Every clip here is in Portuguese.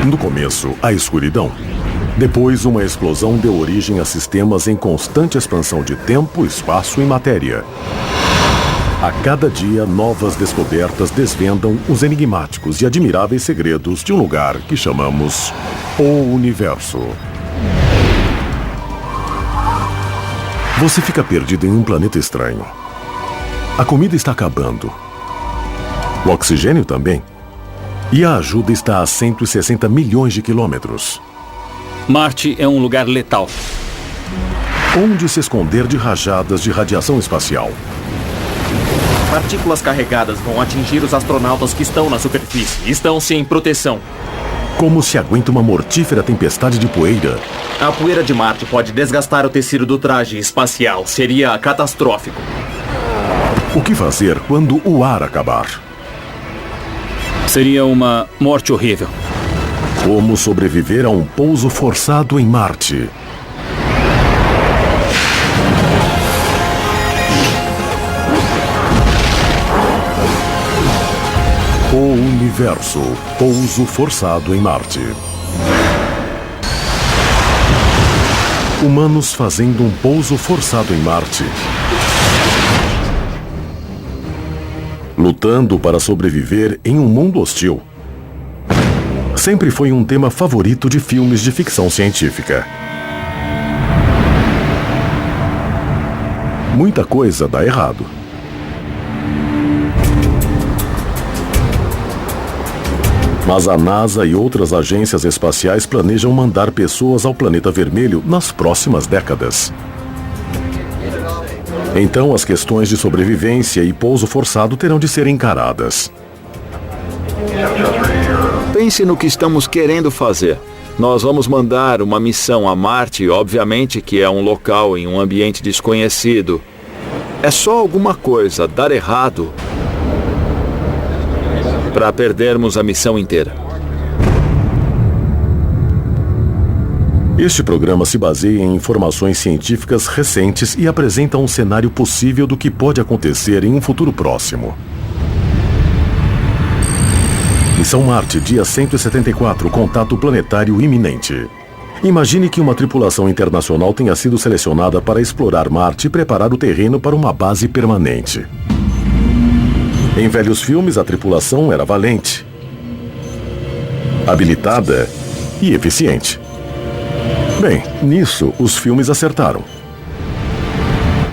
No começo, a escuridão. Depois, uma explosão deu origem a sistemas em constante expansão de tempo, espaço e matéria. A cada dia, novas descobertas desvendam os enigmáticos e admiráveis segredos de um lugar que chamamos o Universo. Você fica perdido em um planeta estranho. A comida está acabando. O oxigênio também. E a ajuda está a 160 milhões de quilômetros. Marte é um lugar letal. Onde se esconder de rajadas de radiação espacial? Partículas carregadas vão atingir os astronautas que estão na superfície. Estão sem proteção. Como se aguenta uma mortífera tempestade de poeira? A poeira de Marte pode desgastar o tecido do traje espacial. Seria catastrófico. O que fazer quando o ar acabar? Seria uma morte horrível. Como sobreviver a um pouso forçado em Marte? O Universo. Pouso forçado em Marte. Humanos fazendo um pouso forçado em Marte. Lutando para sobreviver em um mundo hostil. Sempre foi um tema favorito de filmes de ficção científica. Muita coisa dá errado. Mas a NASA e outras agências espaciais planejam mandar pessoas ao planeta vermelho nas próximas décadas. Então, as questões de sobrevivência e pouso forçado terão de ser encaradas. Pense no que estamos querendo fazer. Nós vamos mandar uma missão a Marte, obviamente que é um local em um ambiente desconhecido. É só alguma coisa dar errado para perdermos a missão inteira. Este programa se baseia em informações científicas recentes e apresenta um cenário possível do que pode acontecer em um futuro próximo. Missão Marte, dia 174, contato planetário iminente. Imagine que uma tripulação internacional tenha sido selecionada para explorar Marte e preparar o terreno para uma base permanente. Em velhos filmes, a tripulação era valente, habilitada e eficiente. Bem, nisso, os filmes acertaram.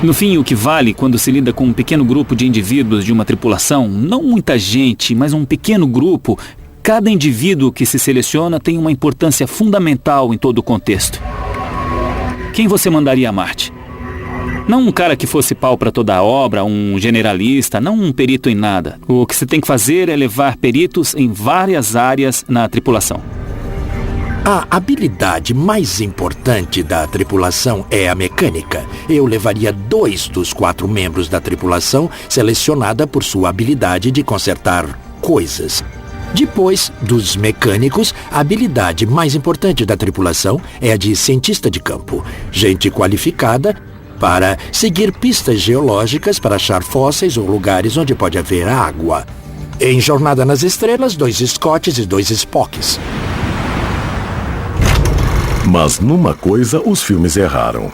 No fim, o que vale quando se lida com um pequeno grupo de indivíduos de uma tripulação, não muita gente, mas um pequeno grupo, cada indivíduo que se seleciona tem uma importância fundamental em todo o contexto. Quem você mandaria a Marte? Não um cara que fosse pau para toda a obra, um generalista, não um perito em nada. O que você tem que fazer é levar peritos em várias áreas na tripulação. A habilidade mais importante da tripulação é a mecânica. Eu levaria 2 dos 4 membros da tripulação, selecionada por sua habilidade de consertar coisas. Depois dos mecânicos, a habilidade mais importante da tripulação é a de cientista de campo. Gente qualificada para seguir pistas geológicas para achar fósseis ou lugares onde pode haver água. Em Jornada nas Estrelas, 2 Scotts e 2 Spocks. Mas numa coisa os filmes erraram.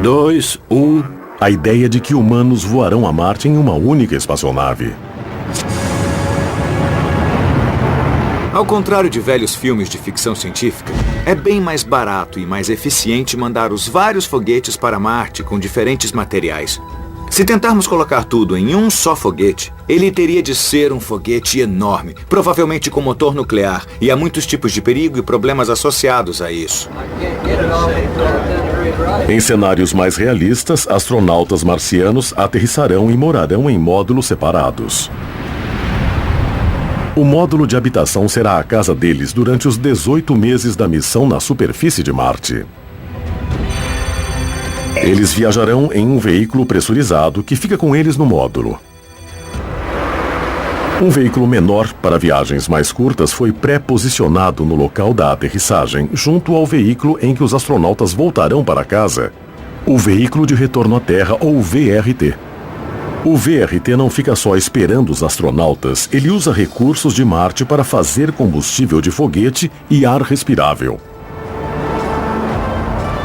2, 1... A ideia de que humanos voarão a Marte em uma única espaçonave. Ao contrário de velhos filmes de ficção científica, é bem mais barato e mais eficiente mandar os vários foguetes para Marte com diferentes materiais. Se tentarmos colocar tudo em um só foguete, ele teria de ser um foguete enorme, provavelmente com motor nuclear, e há muitos tipos de perigo e problemas associados a isso. Em cenários mais realistas, astronautas marcianos aterrissarão e morarão em módulos separados. O módulo de habitação será a casa deles durante os 18 meses da missão na superfície de Marte. Eles viajarão em um veículo pressurizado que fica com eles no módulo. Um veículo menor para viagens mais curtas foi pré-posicionado no local da aterrissagem, junto ao veículo em que os astronautas voltarão para casa, o Veículo de Retorno à Terra, ou VRT. O VRT não fica só esperando os astronautas, ele usa recursos de Marte para fazer combustível de foguete e ar respirável.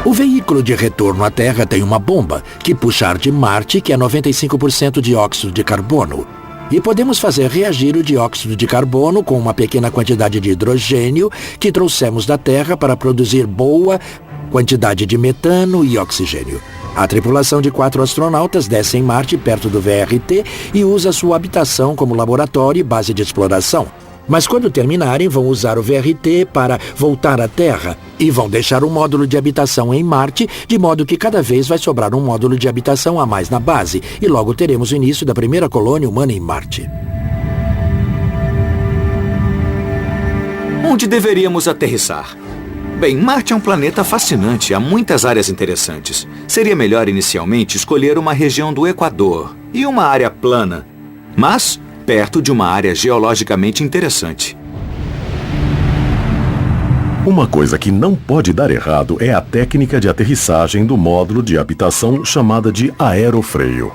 O veículo de retorno à Terra tem uma bomba que puxa ar de Marte, que é 95% dióxido de carbono. E podemos fazer reagir o dióxido de carbono com uma pequena quantidade de hidrogênio que trouxemos da Terra para produzir boa quantidade de metano e oxigênio. A tripulação de 4 astronautas desce em Marte perto do VRT e usa sua habitação como laboratório e base de exploração. Mas quando terminarem, vão usar o VRT para voltar à Terra e vão deixar um módulo de habitação em Marte, de modo que cada vez vai sobrar um módulo de habitação a mais na base, e logo teremos o início da primeira colônia humana em Marte. Onde deveríamos aterrissar? Bem, Marte é um planeta fascinante, há muitas áreas interessantes. Seria melhor inicialmente escolher uma região do Equador e uma área plana, mas perto de uma área geologicamente interessante. Uma coisa que não pode dar errado é a técnica de aterrissagem do módulo de habitação chamada de aerofreio.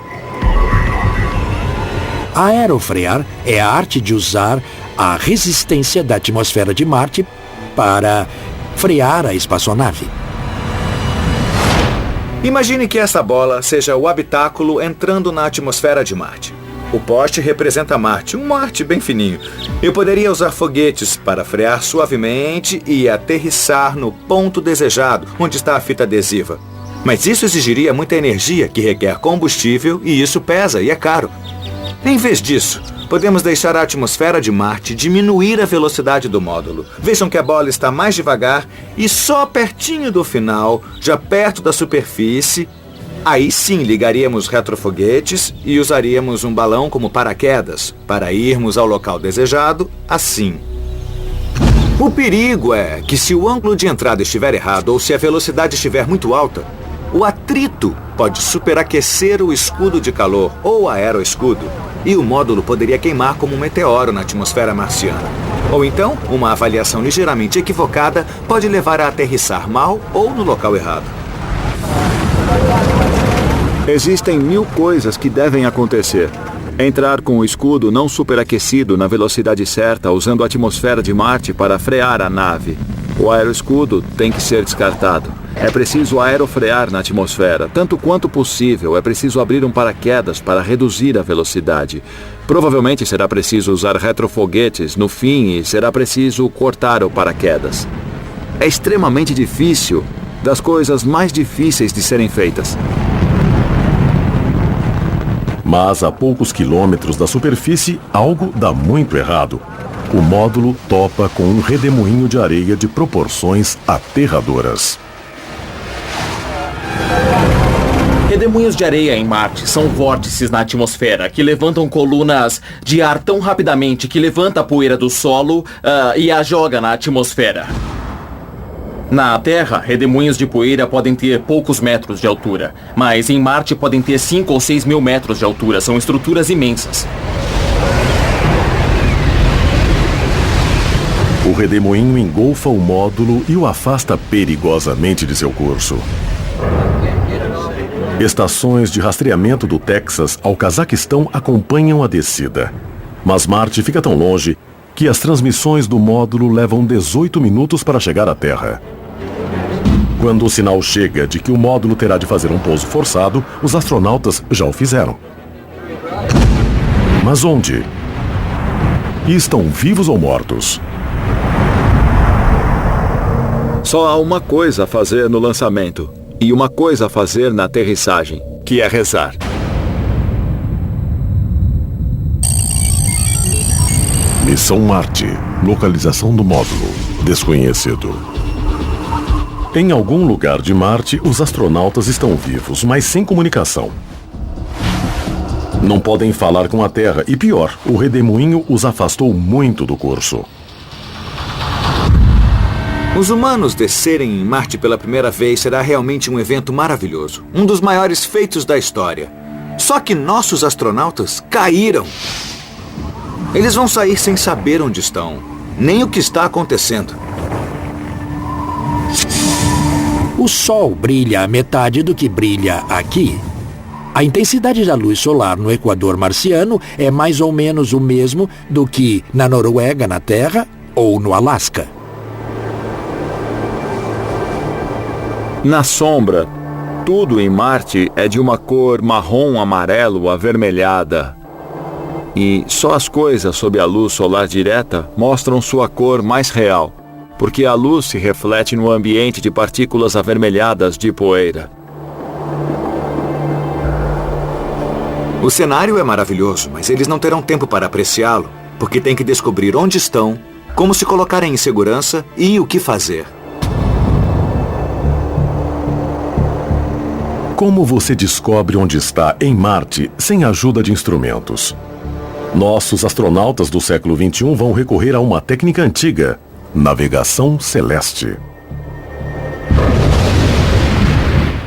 Aerofrear é a arte de usar a resistência da atmosfera de Marte para frear a espaçonave. Imagine que essa bola seja o habitáculo entrando na atmosfera de Marte. O poste representa Marte, um Marte bem fininho. Eu poderia usar foguetes para frear suavemente e aterrissar no ponto desejado, onde está a fita adesiva. Mas isso exigiria muita energia, que requer combustível, e isso pesa e é caro. Em vez disso, podemos deixar a atmosfera de Marte diminuir a velocidade do módulo. Vejam que a bola está mais devagar e só pertinho do final, já perto da superfície. Aí sim ligaríamos retrofoguetes e usaríamos um balão como paraquedas para irmos ao local desejado assim. O perigo é que se o ângulo de entrada estiver errado ou se a velocidade estiver muito alta, o atrito pode superaquecer o escudo de calor ou aeroescudo e o módulo poderia queimar como um meteoro na atmosfera marciana. Ou então, uma avaliação ligeiramente equivocada pode levar a aterrissar mal ou no local errado. Existem 1000 coisas que devem acontecer. Entrar com o escudo não superaquecido na velocidade certa, usando a atmosfera de Marte para frear a nave. O aeroescudo tem que ser descartado. É preciso aerofrear na atmosfera. Tanto quanto possível, é preciso abrir um paraquedas para reduzir a velocidade. Provavelmente será preciso usar retrofoguetes no fim e será preciso cortar o paraquedas. É extremamente difícil, das coisas mais difíceis de serem feitas. Mas a poucos quilômetros da superfície, algo dá muito errado. O módulo topa com um redemoinho de areia de proporções aterradoras. Redemoinhos de areia em Marte são vórtices na atmosfera que levantam colunas de ar tão rapidamente que levanta a poeira do solo e a joga na atmosfera. Na Terra, redemoinhos de poeira podem ter poucos metros de altura, mas em Marte podem ter 5 ou 6 mil metros de altura. São estruturas imensas. O redemoinho engolfa o módulo e o afasta perigosamente de seu curso. Estações de rastreamento do Texas ao Cazaquistão acompanham a descida. Mas Marte fica tão longe que as transmissões do módulo levam 18 minutos para chegar à Terra. Quando o sinal chega de que o módulo terá de fazer um pouso forçado, os astronautas já o fizeram. Mas onde? E estão vivos ou mortos? Só há uma coisa a fazer no lançamento e uma coisa a fazer na aterrissagem, que é rezar. Missão Marte. Localização do módulo. Desconhecido. Em algum lugar de Marte, os astronautas estão vivos, mas sem comunicação. Não podem falar com a Terra e, pior, o redemoinho os afastou muito do curso. Os humanos descerem em Marte pela primeira vez será realmente um evento maravilhoso. Um dos maiores feitos da história. Só que nossos astronautas caíram. Eles vão sair sem saber onde estão, nem o que está acontecendo. O Sol brilha a metade do que brilha aqui. A intensidade da luz solar no equador marciano é mais ou menos o mesmo do que na Noruega, na Terra, ou no Alasca. Na sombra, tudo em Marte é de uma cor marrom, amarelo, avermelhada. E só as coisas sob a luz solar direta mostram sua cor mais real, porque a luz se reflete no ambiente de partículas avermelhadas de poeira. O cenário é maravilhoso, mas eles não terão tempo para apreciá-lo, porque têm que descobrir onde estão, como se colocarem em segurança e o que fazer. Como você descobre onde está em Marte sem a ajuda de instrumentos? Nossos astronautas do século XXI vão recorrer a uma técnica antiga: navegação celeste.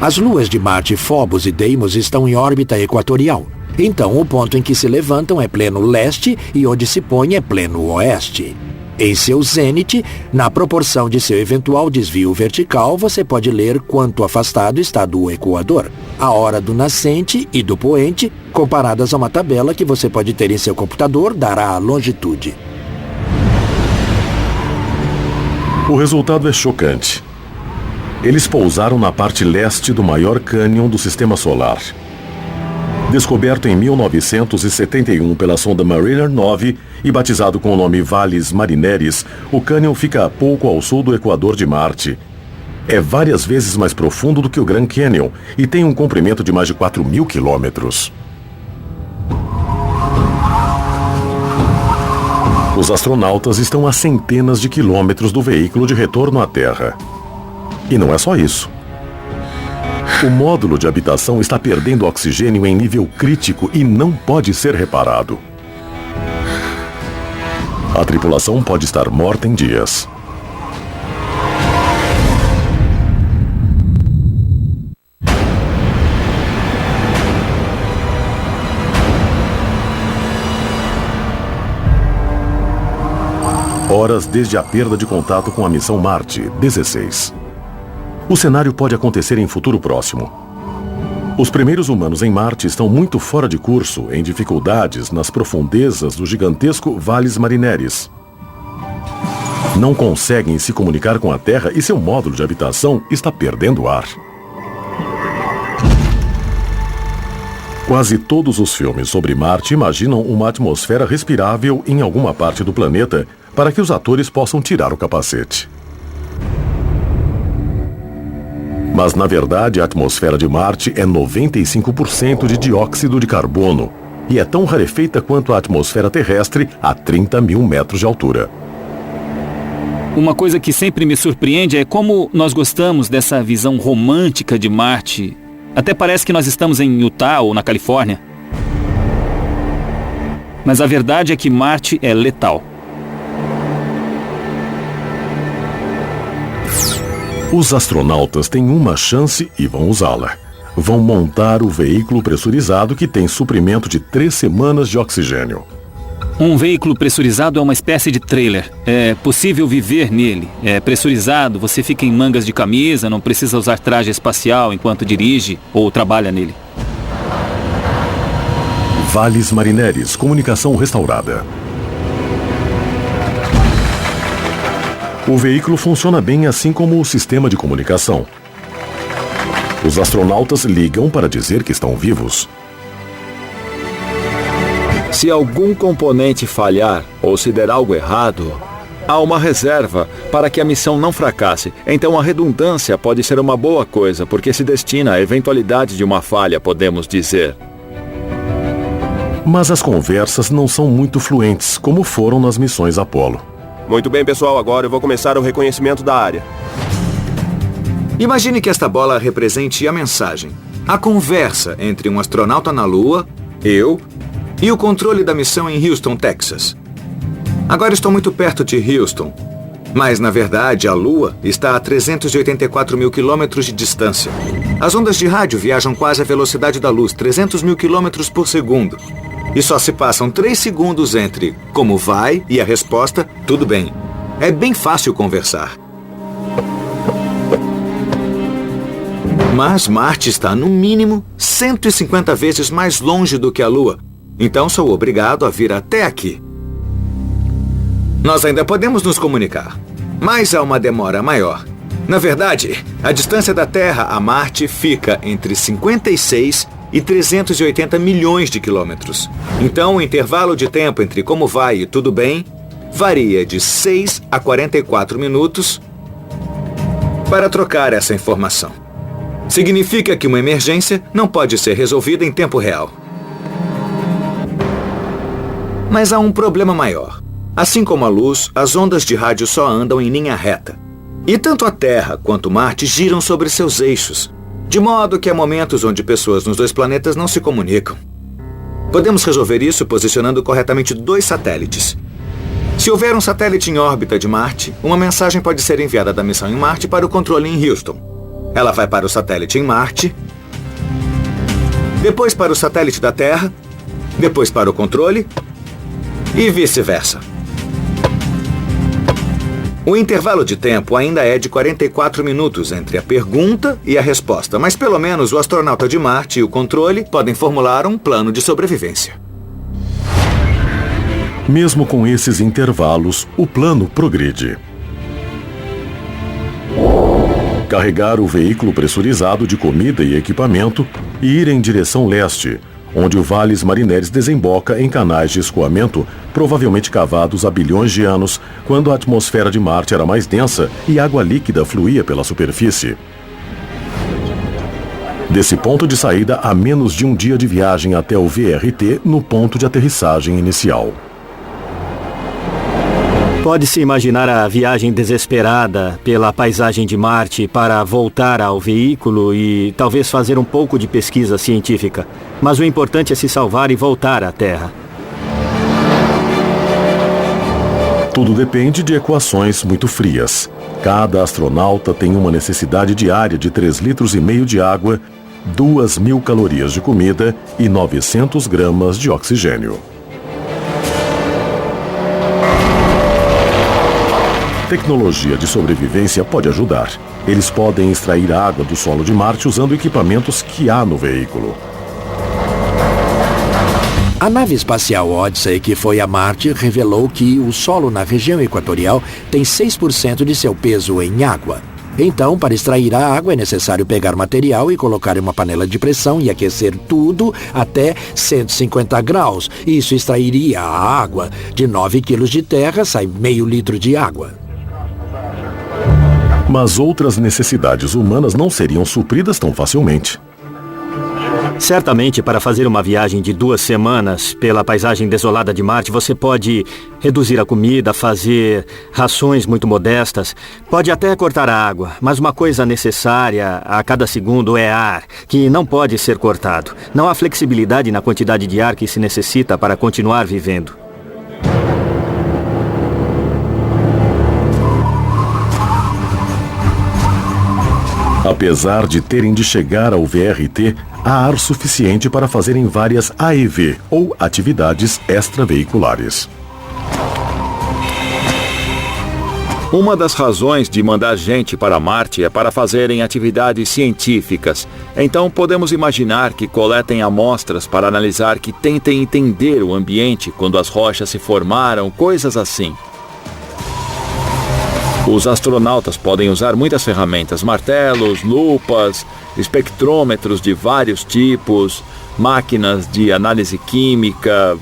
As luas de Marte, Phobos e Deimos estão em órbita equatorial. Então, o ponto em que se levantam é pleno leste e onde se põe é pleno oeste. Em seu zênite, na proporção de seu eventual desvio vertical, você pode ler quanto afastado está do equador, a hora do nascente e do poente, comparadas a uma tabela que você pode ter em seu computador, dará a longitude. O resultado é chocante. Eles pousaram na parte leste do maior cânion do Sistema Solar. Descoberto em 1971 pela sonda Mariner 9 e batizado com o nome Valles Marineris, o cânion fica pouco ao sul do equador de Marte. É várias vezes mais profundo do que o Grand Canyon e tem um comprimento de mais de 4.000 quilômetros. Os astronautas estão a centenas de quilômetros do veículo de retorno à Terra. E não é só isso. O módulo de habitação está perdendo oxigênio em nível crítico e não pode ser reparado. A tripulação pode estar morta em dias. Horas desde a perda de contato com a missão Marte 16. O cenário pode acontecer em futuro próximo. Os primeiros humanos em Marte estão muito fora de curso, em dificuldades nas profundezas do gigantesco Valles Marineris. Não conseguem se comunicar com a Terra e seu módulo de habitação está perdendo ar. Quase todos os filmes sobre Marte imaginam uma atmosfera respirável em alguma parte do planeta para que os atores possam tirar o capacete. Mas, na verdade, a atmosfera de Marte é 95% de dióxido de carbono e é tão rarefeita quanto a atmosfera terrestre a 30 mil metros de altura. Uma coisa que sempre me surpreende é como nós gostamos dessa visão romântica de Marte. Até parece que nós estamos em Utah ou na Califórnia. Mas a verdade é que Marte é letal. Os astronautas têm uma chance e vão usá-la. Vão montar o veículo pressurizado que tem suprimento de 3 semanas de oxigênio. Um veículo pressurizado é uma espécie de trailer. É possível viver nele. É pressurizado, você fica em mangas de camisa, não precisa usar traje espacial enquanto dirige ou trabalha nele. Valles Marineris, comunicação restaurada. O veículo funciona bem assim como o sistema de comunicação. Os astronautas ligam para dizer que estão vivos. Se algum componente falhar ou se der algo errado, há uma reserva para que a missão não fracasse. Então a redundância pode ser uma boa coisa, porque se destina à eventualidade de uma falha, podemos dizer. Mas as conversas não são muito fluentes, como foram nas missões Apollo. Muito bem, pessoal, agora eu vou começar o reconhecimento da área. Imagine que esta bola represente a mensagem. A conversa entre um astronauta na Lua, eu, e o controle da missão em Houston, Texas. Agora estou muito perto de Houston, mas na verdade a Lua está a 384 mil quilômetros de distância. As ondas de rádio viajam quase à velocidade da luz, 300 mil quilômetros por segundo. E só se passam 3 segundos entre como vai e a resposta, tudo bem. É bem fácil conversar. Mas Marte está, no mínimo, 150 vezes mais longe do que a Lua. Então sou obrigado a vir até aqui. Nós ainda podemos nos comunicar, mas há uma demora maior. Na verdade, a distância da Terra a Marte fica entre 56 e 380 milhões de quilômetros. Então, o intervalo de tempo entre como vai e tudo bem varia de 6 a 44 minutos para trocar essa informação. Significa que uma emergência não pode ser resolvida em tempo real. Mas há um problema maior. Assim como a luz, as ondas de rádio só andam em linha reta. E tanto a Terra quanto Marte giram sobre seus eixos, de modo que há momentos onde pessoas nos dois planetas não se comunicam. Podemos resolver isso posicionando corretamente 2 satélites. Se houver um satélite em órbita de Marte, uma mensagem pode ser enviada da missão em Marte para o controle em Houston. Ela vai para o satélite em Marte, depois para o satélite da Terra, depois para o controle e vice-versa. O intervalo de tempo ainda é de 44 minutos entre a pergunta e a resposta, mas pelo menos o astronauta de Marte e o controle podem formular um plano de sobrevivência. Mesmo com esses intervalos, o plano progride. Carregar o veículo pressurizado de comida e equipamento e ir em direção leste, onde o Valles Marineris desemboca em canais de escoamento, provavelmente cavados há bilhões de anos, quando a atmosfera de Marte era mais densa e água líquida fluía pela superfície. Desse ponto de saída, há menos de um dia de viagem até o VRT no ponto de aterrissagem inicial. Pode-se imaginar a viagem desesperada pela paisagem de Marte para voltar ao veículo e talvez fazer um pouco de pesquisa científica. Mas o importante é se salvar e voltar à Terra. Tudo depende de equações muito frias. Cada astronauta tem uma necessidade diária de 3,5 litros de água, 2.000 calorias de comida e 900 gramas de oxigênio. Tecnologia de sobrevivência pode ajudar. Eles podem extrair água do solo de Marte usando equipamentos que há no veículo. A nave espacial Odyssey, que foi a Marte, revelou que o solo na região equatorial tem 6% de seu peso em água. Então, para extrair a água, é necessário pegar material e colocar em uma panela de pressão e aquecer tudo até 150 graus. Isso extrairia a água. De 9 quilos de terra, sai meio litro de água. Mas outras necessidades humanas não seriam supridas tão facilmente. Certamente, para fazer uma viagem de 2 semanas pela paisagem desolada de Marte, você pode reduzir a comida, fazer rações muito modestas, pode até cortar a água, mas uma coisa necessária a cada segundo é ar, que não pode ser cortado. Não há flexibilidade na quantidade de ar que se necessita para continuar vivendo. Apesar de terem de chegar ao VRT, há ar suficiente para fazerem várias AEV, ou atividades extraveiculares. Uma das razões de mandar gente para Marte é para fazerem atividades científicas. Então podemos imaginar que coletem amostras para analisar, que tentem entender o ambiente quando as rochas se formaram, coisas assim. Os astronautas podem usar muitas ferramentas, martelos, lupas, espectrômetros de vários tipos, máquinas de análise química.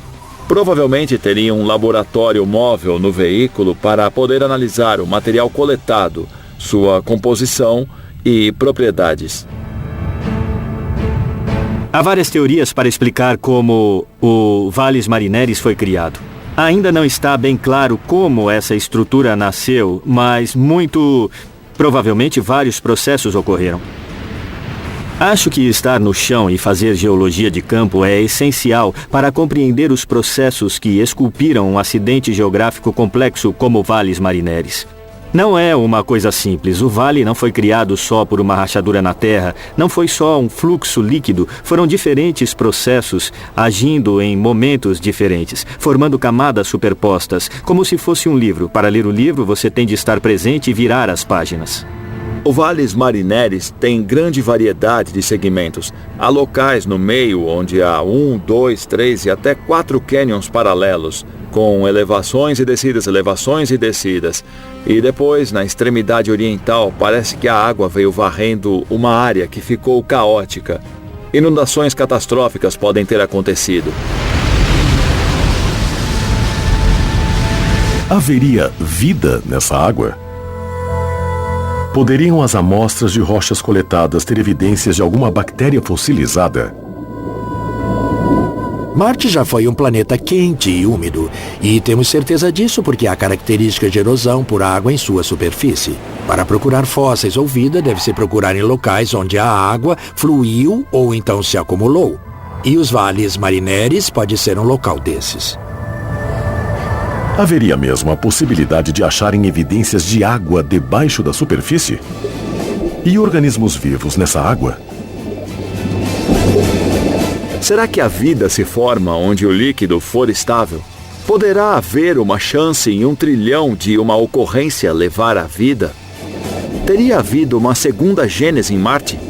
Provavelmente teriam um laboratório móvel no veículo para poder analisar o material coletado, sua composição e propriedades. Há várias teorias para explicar como o Valles Marineris foi criado. Ainda não está bem claro como essa estrutura nasceu, mas muito provavelmente vários processos ocorreram. Acho que estar no chão e fazer geologia de campo é essencial para compreender os processos que esculpiram um acidente geográfico complexo como o Valles Marineris. Não é uma coisa simples. O vale não foi criado só por uma rachadura na terra, não foi só um fluxo líquido. Foram diferentes processos agindo em momentos diferentes, formando camadas superpostas, como se fosse um livro. Para ler o livro, você tem de estar presente e virar as páginas. O Valles Marineris tem grande variedade de segmentos. Há locais no meio onde há 1, 2, 3 e até 4 canyons paralelos, com elevações e descidas. E depois, na extremidade oriental, parece que a água veio varrendo uma área que ficou caótica. Inundações catastróficas podem ter acontecido. Haveria vida nessa água? Poderiam as amostras de rochas coletadas ter evidências de alguma bactéria fossilizada? Marte já foi um planeta quente e úmido, e temos certeza disso porque há características de erosão por água em sua superfície. Para procurar fósseis ou vida, deve-se procurar em locais onde a água fluiu ou então se acumulou. E os Valles Marineris pode ser um local desses. Haveria mesmo a possibilidade de acharem evidências de água debaixo da superfície? E organismos vivos nessa água? Será que a vida se forma onde o líquido for estável? Poderá haver uma chance em 1 trilhão de uma ocorrência levar à vida? Teria havido uma segunda gênese em Marte?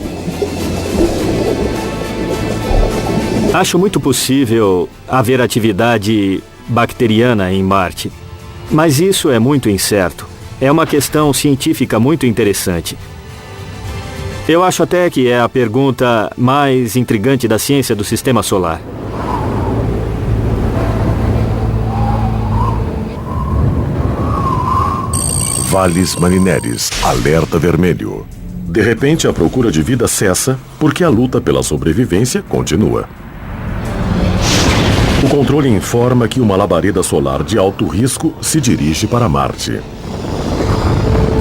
Acho muito possível haver atividade bacteriana em Marte. Mas isso é muito incerto. É uma questão científica muito interessante. Eu acho até que é a pergunta mais intrigante da ciência do Sistema Solar. Valles Marineris, alerta vermelho. De repente, a procura de vida cessa porque a luta pela sobrevivência continua. O controle informa que uma labareda solar de alto risco se dirige para Marte.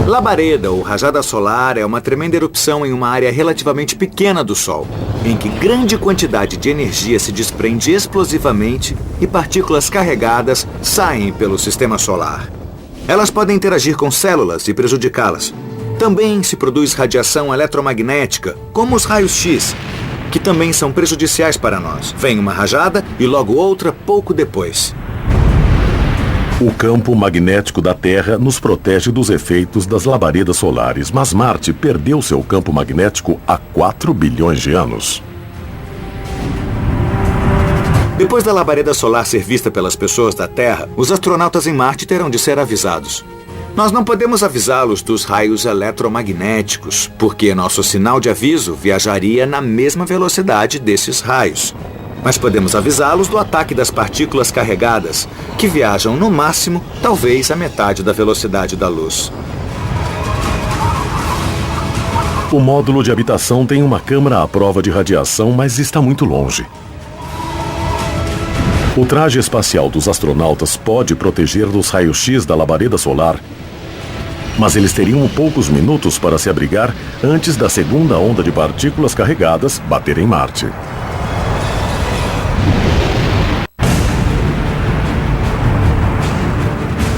Labareda, ou rajada solar, é uma tremenda erupção em uma área relativamente pequena do Sol, em que grande quantidade de energia se desprende explosivamente e partículas carregadas saem pelo sistema solar. Elas podem interagir com células e prejudicá-las. Também se produz radiação eletromagnética, como os raios-X, que também são prejudiciais para nós. Vem uma rajada e logo outra pouco depois. O campo magnético da Terra nos protege dos efeitos das labaredas solares, mas Marte perdeu seu campo magnético há 4 bilhões de anos. Depois da labareda solar ser vista pelas pessoas da Terra, os astronautas em Marte terão de ser avisados. Nós não podemos avisá-los dos raios eletromagnéticos, porque nosso sinal de aviso viajaria na mesma velocidade desses raios. Mas podemos avisá-los do ataque das partículas carregadas, que viajam no máximo, talvez a metade da velocidade da luz. O módulo de habitação tem uma câmara à prova de radiação, mas está muito longe. O traje espacial dos astronautas pode proteger dos raios-X da labareda solar, mas eles teriam poucos minutos para se abrigar antes da segunda onda de partículas carregadas bater em Marte.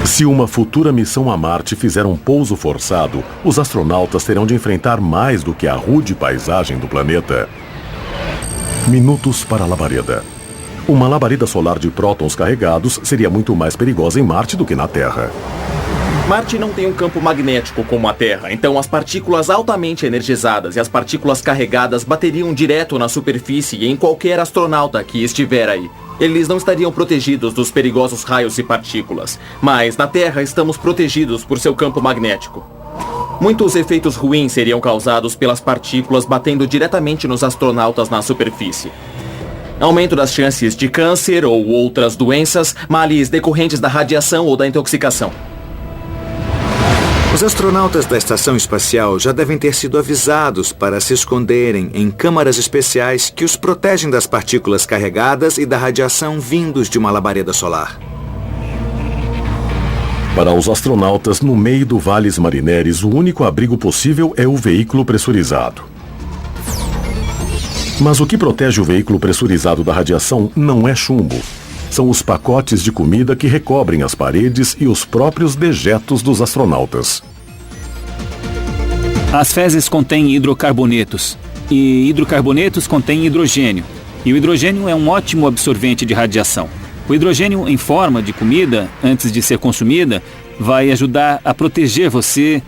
Se uma futura missão a Marte fizer um pouso forçado, os astronautas terão de enfrentar mais do que a rude paisagem do planeta. Minutos para a labareda. Uma labareda solar de prótons carregados seria muito mais perigosa em Marte do que na Terra. Marte não tem um campo magnético como a Terra, então as partículas altamente energizadas e as partículas carregadas bateriam direto na superfície e em qualquer astronauta que estiver aí. Eles não estariam protegidos dos perigosos raios e partículas, mas na Terra estamos protegidos por seu campo magnético. Muitos efeitos ruins seriam causados pelas partículas batendo diretamente nos astronautas na superfície. Aumento das chances de câncer ou outras doenças, males decorrentes da radiação ou da intoxicação. Os astronautas da estação espacial já devem ter sido avisados para se esconderem em câmaras especiais que os protegem das partículas carregadas e da radiação vindos de uma labareda solar. Para os astronautas, no meio do Valles Marineris, o único abrigo possível é o veículo pressurizado. Mas o que protege o veículo pressurizado da radiação não é chumbo. São os pacotes de comida que recobrem as paredes e os próprios dejetos dos astronautas. As fezes contêm hidrocarbonetos, e hidrocarbonetos contêm hidrogênio. E o hidrogênio é um ótimo absorvente de radiação. O hidrogênio em forma de comida, antes de ser consumida, vai ajudar a proteger você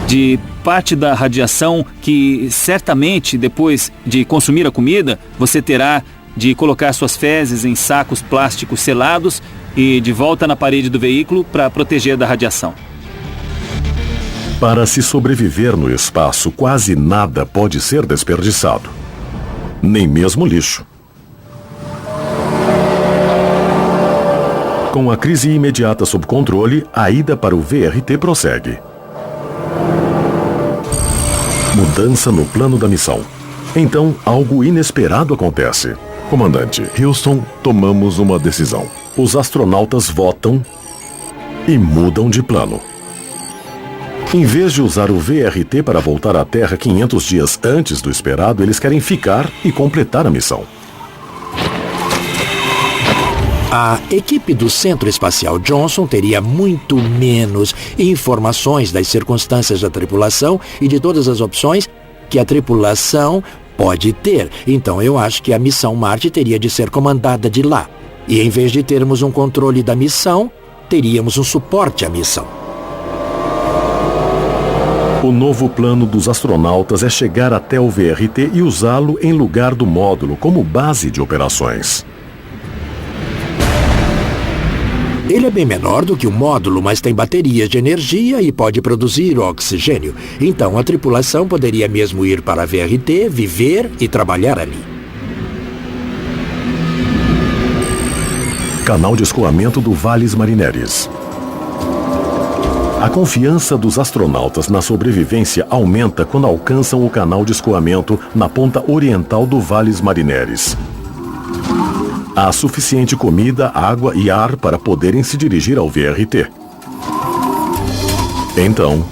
de parte da radiação que certamente depois de consumir a comida, você terá de colocar suas fezes em sacos plásticos selados e de volta na parede do veículo para proteger da radiação. Para se sobreviver no espaço, quase nada pode ser desperdiçado. Nem mesmo lixo. Com a crise imediata sob controle, a ida para o VRT prossegue. Mudança no plano da missão. Então, algo inesperado acontece. Comandante Houston, tomamos uma decisão. Os astronautas votam e mudam de plano. Em vez de usar o VRT para voltar à Terra 500 dias antes do esperado, eles querem ficar e completar a missão. A equipe do Centro Espacial Johnson teria muito menos informações das circunstâncias da tripulação e de todas as opções que a tripulação pode ter. Então eu acho que a missão Marte teria de ser comandada de lá. E em vez de termos um controle da missão, teríamos um suporte à missão. O novo plano dos astronautas é chegar até o VRT e usá-lo em lugar do módulo como base de operações. Ele é bem menor do que o módulo, mas tem baterias de energia e pode produzir oxigênio. Então a tripulação poderia mesmo ir para a VRT, viver e trabalhar ali. Canal de escoamento do Valles Marineris. A confiança dos astronautas na sobrevivência aumenta quando alcançam o canal de escoamento na ponta oriental do Valles Marineris. Há suficiente comida, água e ar para poderem se dirigir ao VRT. Então,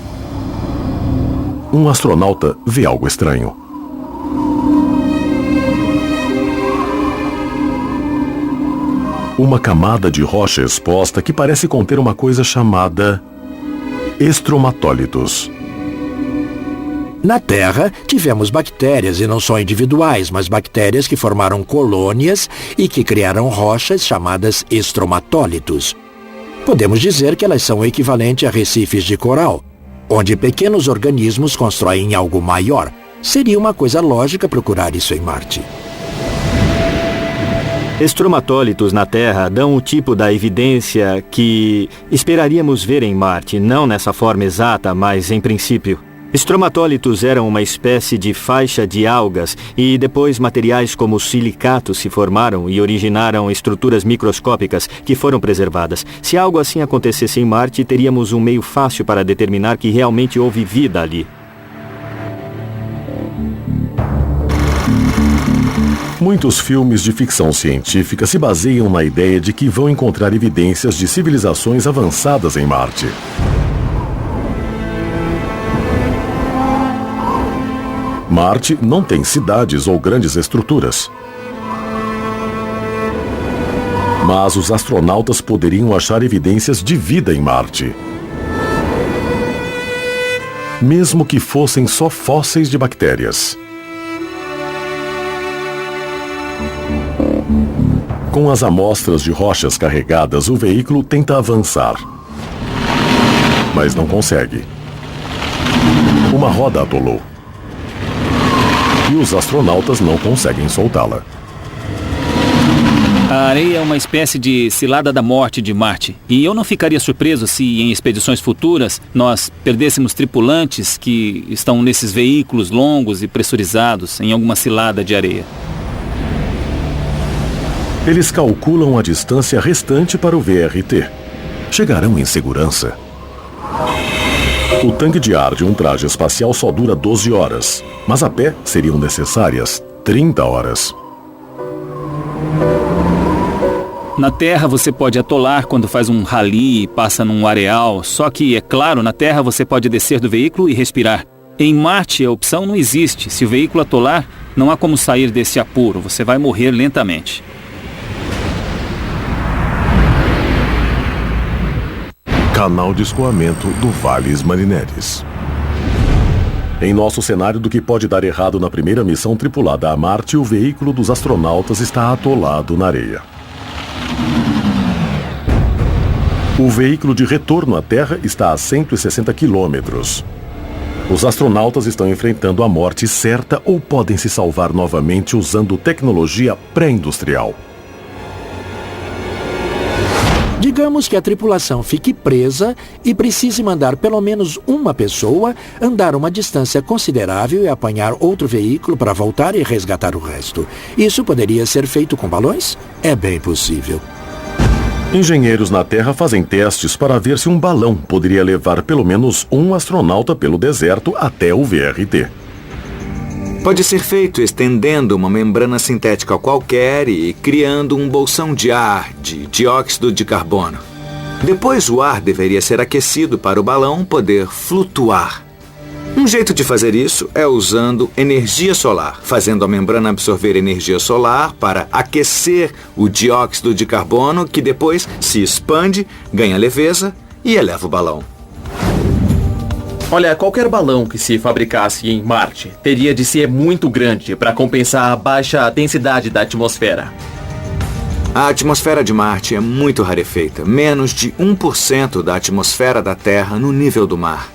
um astronauta vê algo estranho. Uma camada de rocha exposta que parece conter uma coisa chamada estromatólitos. Na Terra, tivemos bactérias, e não só individuais, mas bactérias que formaram colônias e que criaram rochas chamadas estromatólitos. Podemos dizer que elas são o equivalente a recifes de coral, onde pequenos organismos constroem algo maior. Seria uma coisa lógica procurar isso em Marte. Estromatólitos na Terra dão o tipo da evidência que esperaríamos ver em Marte, não nessa forma exata, mas em princípio. Estromatólitos eram uma espécie de faixa de algas e depois materiais como silicatos se formaram e originaram estruturas microscópicas que foram preservadas. Se algo assim acontecesse em Marte, teríamos um meio fácil para determinar que realmente houve vida ali. Muitos filmes de ficção científica se baseiam na ideia de que vão encontrar evidências de civilizações avançadas em Marte. Marte não tem cidades ou grandes estruturas. Mas os astronautas poderiam achar evidências de vida em Marte. Mesmo que fossem só fósseis de bactérias. Com as amostras de rochas carregadas, o veículo tenta avançar. Mas não consegue. Uma roda atolou. E os astronautas não conseguem soltá-la. A areia é uma espécie de cilada da morte de Marte. E eu não ficaria surpreso se, em expedições futuras, nós perdêssemos tripulantes que estão nesses veículos longos e pressurizados em alguma cilada de areia. Eles calculam a distância restante para o VRT. Chegarão em segurança. O tanque de ar de um traje espacial só dura 12 horas, mas a pé seriam necessárias 30 horas. Na Terra você pode atolar quando faz um rally e passa num areal, só que, é claro, na Terra você pode descer do veículo e respirar. Em Marte a opção não existe. Se o veículo atolar, não há como sair desse apuro, você vai morrer lentamente. Canal de escoamento do Valles Marineris. Em nosso cenário do que pode dar errado na primeira missão tripulada a Marte, o veículo dos astronautas está atolado na areia. O veículo de retorno à Terra está a 160 quilômetros. Os astronautas estão enfrentando a morte certa ou podem se salvar novamente usando tecnologia pré-industrial. Digamos que a tripulação fique presa e precise mandar pelo menos uma pessoa andar uma distância considerável e apanhar outro veículo para voltar e resgatar o resto. Isso poderia ser feito com balões? É bem possível. Engenheiros na Terra fazem testes para ver se um balão poderia levar pelo menos um astronauta pelo deserto até o VRT. Pode ser feito estendendo uma membrana sintética qualquer e criando um bolsão de ar, de dióxido de carbono. Depois o ar deveria ser aquecido para o balão poder flutuar. Um jeito de fazer isso é usando energia solar, fazendo a membrana absorver energia solar para aquecer o dióxido de carbono, que depois se expande, ganha leveza e eleva o balão. Olha, qualquer balão que se fabricasse em Marte teria de ser muito grande para compensar a baixa densidade da atmosfera. A atmosfera de Marte é muito rarefeita, menos de 1% da atmosfera da Terra no nível do mar.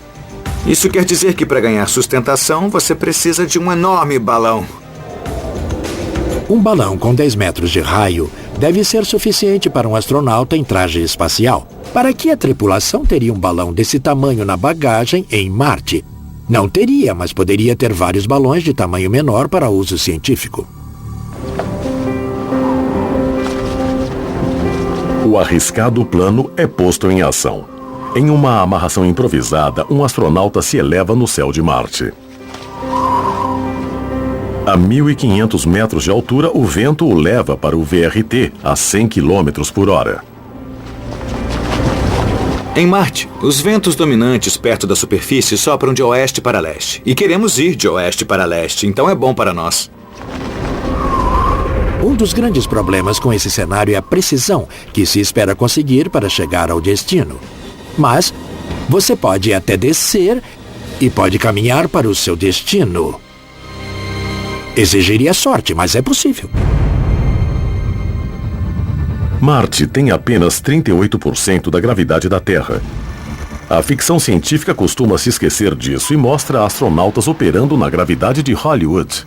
Isso quer dizer que para ganhar sustentação você precisa de um enorme balão. Um balão com 10 metros de raio deve ser suficiente para um astronauta em traje espacial. Para que a tripulação teria um balão desse tamanho na bagagem em Marte? Não teria, mas poderia ter vários balões de tamanho menor para uso científico. O arriscado plano é posto em ação. Em uma amarração improvisada, um astronauta se eleva no céu de Marte. A 1.500 metros de altura, o vento o leva para o VRT a 100 km por hora. Em Marte, os ventos dominantes perto da superfície sopram de oeste para leste. E queremos ir de oeste para leste, então é bom para nós. Um dos grandes problemas com esse cenário é a precisão que se espera conseguir para chegar ao destino. Mas você pode até descer e pode caminhar para o seu destino. Exigiria sorte, mas é possível. Marte tem apenas 38% da gravidade da Terra. A ficção científica costuma se esquecer disso e mostra astronautas operando na gravidade de Hollywood.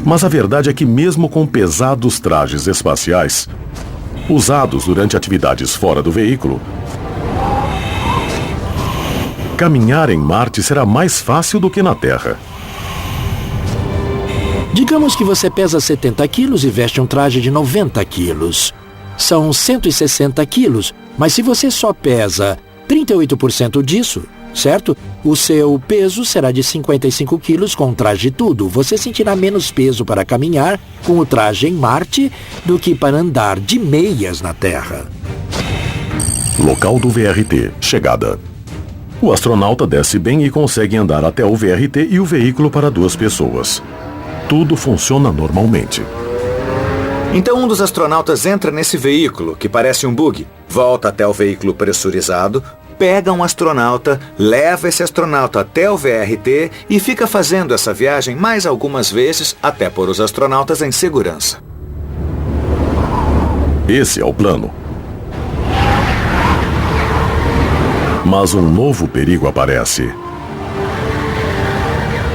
Mas a verdade é que mesmo com pesados trajes espaciais, usados durante atividades fora do veículo, caminhar em Marte será mais fácil do que na Terra. Digamos que você pesa 70 quilos e veste um traje de 90 quilos. São 160 quilos, mas se você só pesa 38% disso, certo? O seu peso será de 55 quilos com o traje tudo. Você sentirá menos peso para caminhar com o traje em Marte do que para andar de meias na Terra. Local do VRT. Chegada. O astronauta desce bem e consegue andar até o VRT e o veículo para 2 pessoas. Tudo funciona normalmente. Então um dos astronautas entra nesse veículo, que parece um bug, volta até o veículo pressurizado, pega um astronauta, leva esse astronauta até o VRT e fica fazendo essa viagem mais algumas vezes até pôr os astronautas em segurança. Esse é o plano. Mas um novo perigo aparece.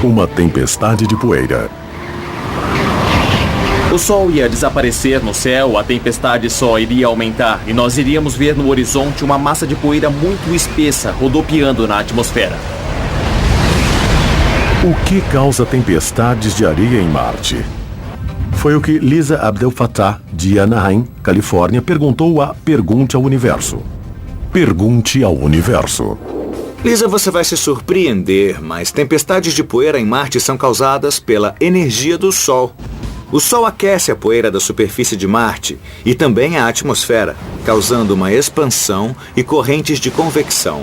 Uma tempestade de poeira. O Sol ia desaparecer no céu, a tempestade só iria aumentar e nós iríamos ver no horizonte uma massa de poeira muito espessa rodopiando na atmosfera. O que causa tempestades de areia em Marte? Foi o que Lisa Abdel Fattah, de Anaheim, Califórnia, perguntou a Pergunte ao Universo. Pergunte ao Universo. Lisa, você vai se surpreender, mas tempestades de poeira em Marte são causadas pela energia do Sol. O Sol aquece a poeira da superfície de Marte e também a atmosfera, causando uma expansão e correntes de convecção.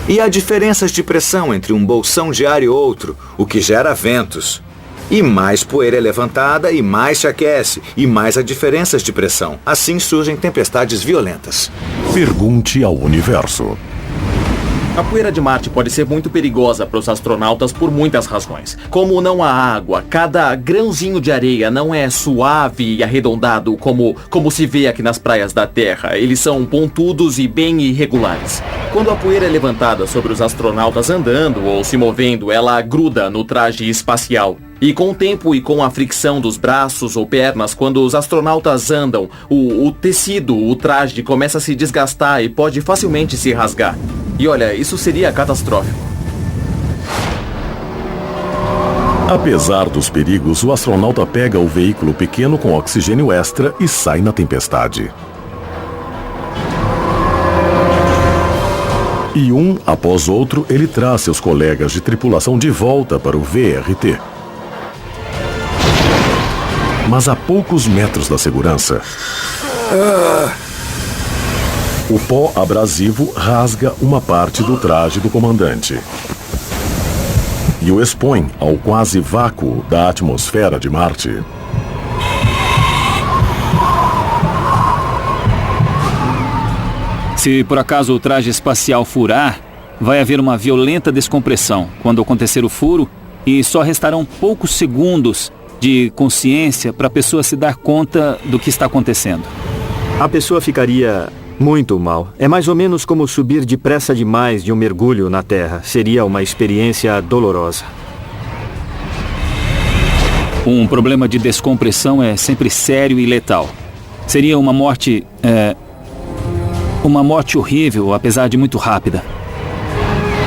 E há diferenças de pressão entre um bolsão de ar e outro, o que gera ventos. E mais poeira é levantada e mais se aquece, e mais há diferenças de pressão. Assim surgem tempestades violentas. Pergunte ao Universo. A poeira de Marte pode ser muito perigosa para os astronautas por muitas razões. Como não há água, cada grãozinho de areia não é suave e arredondado como se vê aqui nas praias da Terra. Eles são pontudos e bem irregulares. Quando a poeira é levantada sobre os astronautas andando ou se movendo, ela gruda no traje espacial. E com o tempo e com a fricção dos braços ou pernas, quando os astronautas andam, o tecido, o traje começa a se desgastar e pode facilmente se rasgar. E olha, isso seria catastrófico. Apesar dos perigos, o astronauta pega o veículo pequeno com oxigênio extra e sai na tempestade. E um após outro, ele traz seus colegas de tripulação de volta para o VRT. Mas a poucos metros da segurança, o pó abrasivo rasga uma parte do traje do comandante e o expõe ao quase vácuo da atmosfera de Marte. Se por acaso o traje espacial furar, vai haver uma violenta descompressão quando acontecer o furo e só restarão poucos segundos de consciência para a pessoa se dar conta do que está acontecendo. A pessoa ficaria muito mal. É mais ou menos como subir depressa demais de um mergulho na Terra. Seria uma experiência dolorosa. Um problema de descompressão é sempre sério e letal. Seria uma morte horrível, apesar de muito rápida.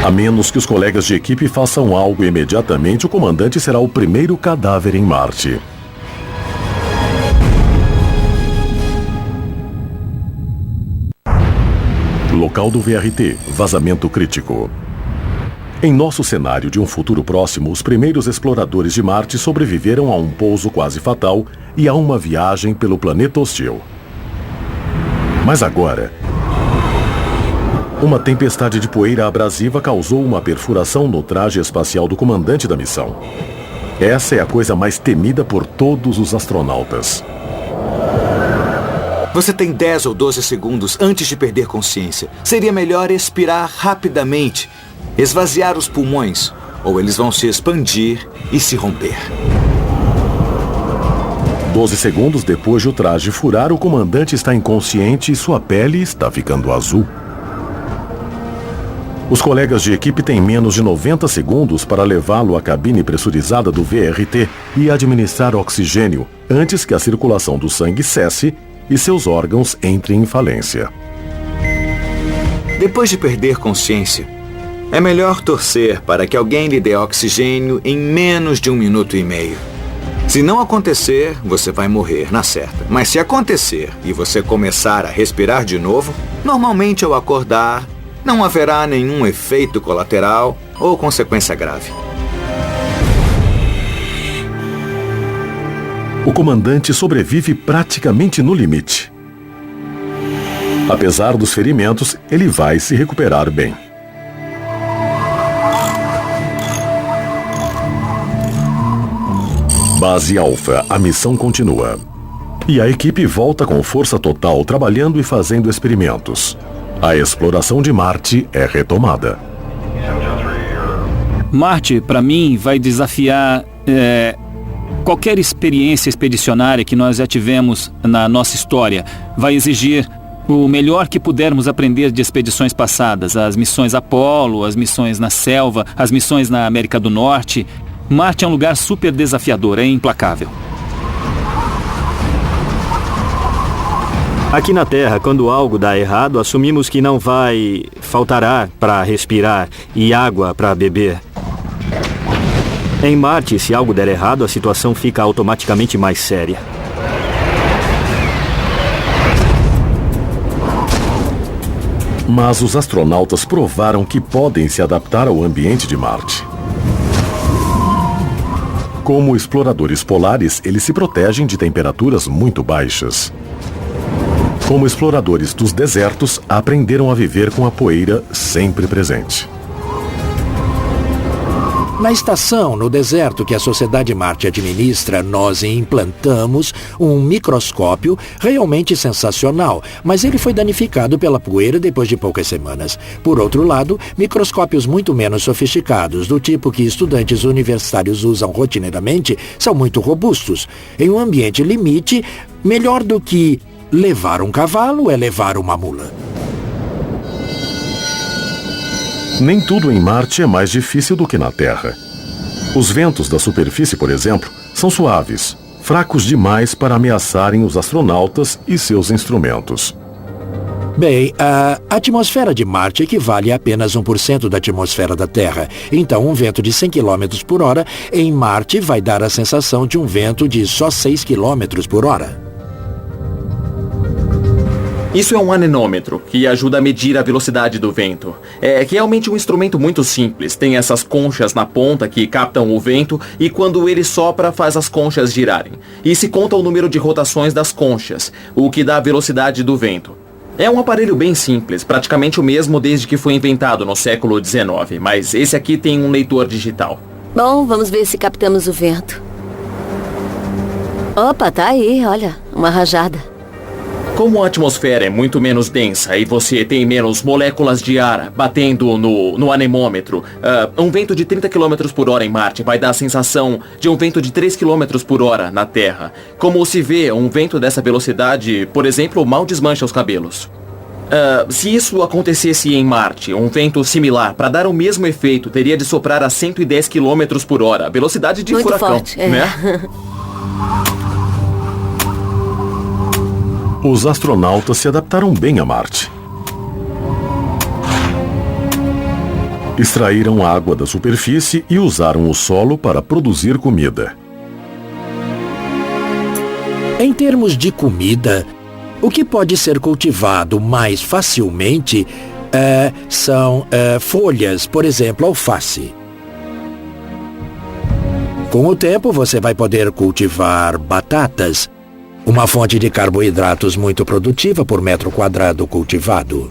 A menos que os colegas de equipe façam algo imediatamente, o comandante será o primeiro cadáver em Marte. Local do VRT, vazamento crítico. Em nosso cenário de um futuro próximo, os primeiros exploradores de Marte sobreviveram a um pouso quase fatal e a uma viagem pelo planeta hostil. Mas agora, uma tempestade de poeira abrasiva causou uma perfuração no traje espacial do comandante da missão. Essa é a coisa mais temida por todos os astronautas. Você tem 10 ou 12 segundos antes de perder consciência. Seria melhor expirar rapidamente, esvaziar os pulmões, ou eles vão se expandir e se romper. 12 segundos depois de o traje furar, o comandante está inconsciente e sua pele está ficando azul. Os colegas de equipe têm menos de 90 segundos para levá-lo à cabine pressurizada do VRT e administrar oxigênio antes que a circulação do sangue cesse e seus órgãos entrem em falência. Depois de perder consciência, é melhor torcer para que alguém lhe dê oxigênio em menos de 1 minuto e meio. Se não acontecer, você vai morrer na certa. Mas se acontecer e você começar a respirar de novo, normalmente ao acordar, não haverá nenhum efeito colateral ou consequência grave. O comandante sobrevive praticamente no limite. Apesar dos ferimentos, ele vai se recuperar bem. Base Alpha, a missão continua. E a equipe volta com força total, trabalhando e fazendo experimentos. A exploração de Marte é retomada. Marte, para mim, vai desafiar qualquer experiência expedicionária que nós já tivemos na nossa história. Vai exigir o melhor que pudermos aprender de expedições passadas. As missões Apollo, as missões na selva, as missões na América do Norte. Marte é um lugar super desafiador, é implacável. Aqui na Terra, quando algo dá errado, assumimos que não vai faltar ar para respirar e água para beber. Em Marte, se algo der errado, a situação fica automaticamente mais séria. Mas os astronautas provaram que podem se adaptar ao ambiente de Marte. Como exploradores polares, eles se protegem de temperaturas muito baixas. Como exploradores dos desertos, aprenderam a viver com a poeira sempre presente. Na estação, no deserto que a Sociedade Marte administra, nós implantamos um microscópio realmente sensacional, mas ele foi danificado pela poeira depois de poucas semanas. Por outro lado, microscópios muito menos sofisticados, do tipo que estudantes universitários usam rotineiramente, são muito robustos. Em um ambiente limite, melhor do que levar um cavalo é levar uma mula. Nem tudo em Marte é mais difícil do que na Terra. Os ventos da superfície, por exemplo, são suaves, fracos demais para ameaçarem os astronautas e seus instrumentos. Bem, a atmosfera de Marte equivale a apenas 1% da atmosfera da Terra. Então, um vento de 100 km por hora em Marte vai dar a sensação de um vento de só 6 km por hora. Isso é um anemômetro, que ajuda a medir a velocidade do vento. É realmente um instrumento muito simples. Tem essas conchas na ponta que captam o vento e quando ele sopra faz as conchas girarem. E se conta o número de rotações das conchas, o que dá a velocidade do vento. É um aparelho bem simples, praticamente o mesmo desde que foi inventado no século XIX, mas esse aqui tem um leitor digital. Bom, vamos ver se captamos o vento. Opa, tá aí, olha, uma rajada. Como a atmosfera é muito menos densa e você tem menos moléculas de ar batendo no anemômetro, um vento de 30 km por hora em Marte vai dar a sensação de um vento de 3 km por hora na Terra. Como se vê, um vento dessa velocidade, por exemplo, mal desmancha os cabelos. Se isso acontecesse em Marte, um vento similar, para dar o mesmo efeito, teria de soprar a 110 km por hora, velocidade de muito furacão, forte, né? Os astronautas se adaptaram bem a Marte. Extraíram água da superfície e usaram o solo para produzir comida. Em termos de comida, o que pode ser cultivado mais facilmente são folhas, por exemplo, alface. Com o tempo, você vai poder cultivar batatas, uma fonte de carboidratos muito produtiva por metro quadrado cultivado.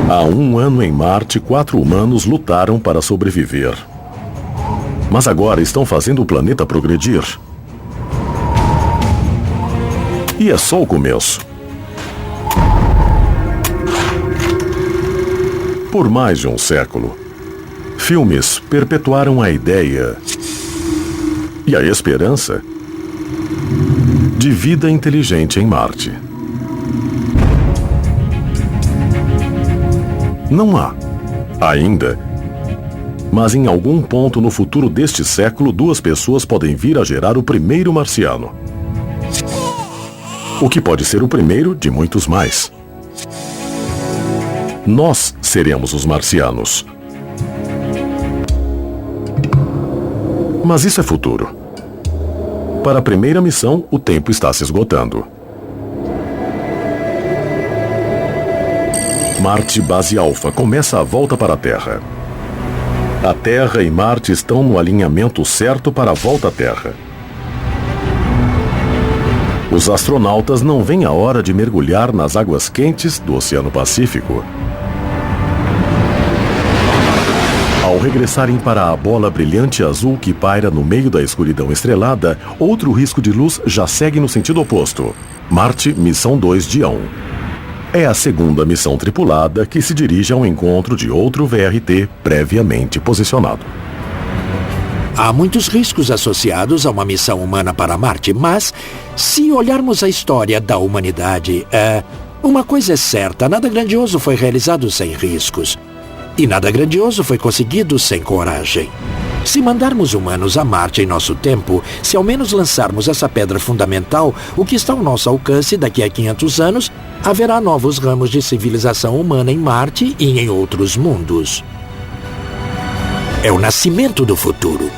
Há 1 ano em Marte, 4 humanos lutaram para sobreviver. Mas agora estão fazendo o planeta progredir. E é só o começo. Por mais de um século, filmes perpetuaram a ideia e a esperança de vida inteligente em Marte. Não há, ainda, mas em algum ponto no futuro deste século, 2 pessoas podem vir a gerar o primeiro marciano. O que pode ser o primeiro de muitos mais. Nós seremos os marcianos. Mas isso é futuro. Para a primeira missão, o tempo está se esgotando. Marte Base Alpha começa a volta para a Terra. A Terra e Marte estão no alinhamento certo para a volta à Terra. Os astronautas não veem a hora de mergulhar nas águas quentes do Oceano Pacífico. Ao regressarem para a bola brilhante azul que paira no meio da escuridão estrelada, outro risco de luz já segue no sentido oposto. Marte, Missão 2 Dião. É a segunda missão tripulada que se dirige ao encontro de outro VRT previamente posicionado. Há muitos riscos associados a uma missão humana para Marte, mas se olharmos a história da humanidade, uma coisa é certa, nada grandioso foi realizado sem riscos. E nada grandioso foi conseguido sem coragem. Se mandarmos humanos a Marte em nosso tempo, se ao menos lançarmos essa pedra fundamental, o que está ao nosso alcance daqui a 500 anos, haverá novos ramos de civilização humana em Marte e em outros mundos. É o nascimento do futuro.